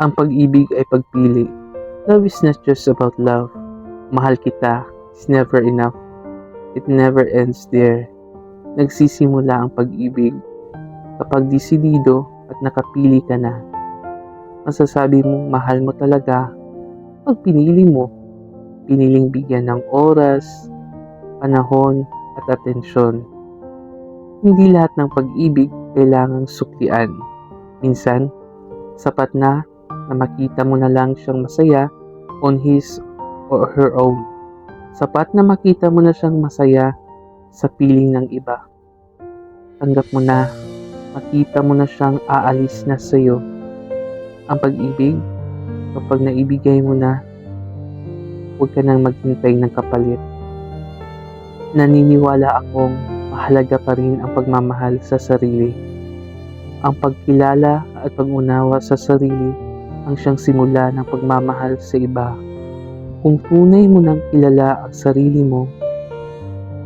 Ang pag-ibig ay pagpili. Love is not just about love. Mahal kita is never enough. It never ends there. Nagsisimula ang pag-ibig kapag desidido at nakapili ka na. Masasabi mong mahal mo talaga pag pinili mo. Piniling bigyan ng oras, panahon at atensyon. Hindi lahat ng pag-ibig kailangang suklian. Minsan, sapat na makita mo na lang siyang masaya on his or her own. Sapat na makita mo na siyang masaya sa piling ng iba. Tanggap mo na, makita mo na siyang aalis na sa'yo. Ang pag-ibig, kapag naibigay mo na, huwag ka nang maghintay ng kapalit. Naniniwala akong mahalaga pa rin ang pagmamahal sa sarili. Ang pagkilala at pag-unawa sa sarili ang siyang simula ng pagmamahal sa iba. Kung tunay mo nang kilala ang sarili mo,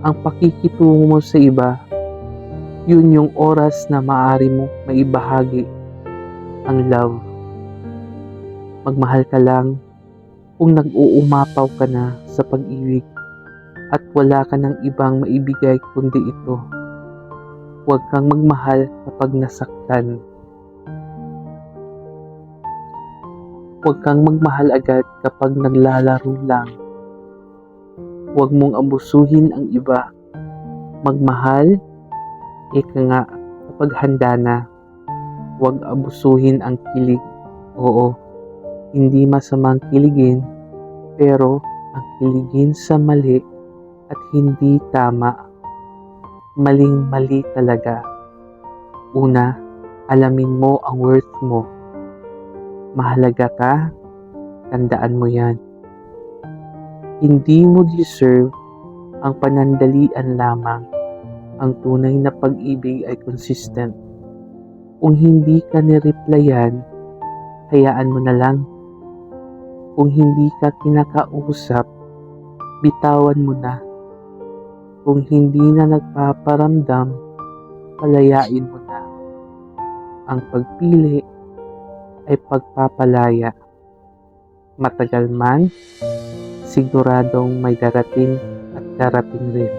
ang pakikitungo mo sa iba, yun yung oras na maaari mo maibahagi ang love. Magmahal ka lang kung nag-uumapaw ka na sa pag-ibig at wala ka ng ibang maibigay kundi ito. Huwag kang magmahal kapag nasaktan. Huwag kang magmahal agad kapag naglalaro lang. Huwag mong abusuhin ang iba. Magmahal, ika nga, kapag handa na. Huwag abusuhin ang kilig. Oo, hindi masamang kiligin, pero ang kiligin sa mali at hindi tama. Maling-mali talaga. Una, alamin mo ang worth mo. Mahalaga ka, tandaan mo yan. Hindi mo deserve ang panandalian lamang. Ang tunay na pag-ibig ay consistent. Kung hindi ka nireplyan, hayaan mo na lang. Kung hindi ka kinakausap, bitawan mo na. Kung hindi na nagpaparamdam, palayain mo na. Ang pagpili ay pagpapalaya. Matagal man, siguradong may darating at darating rin.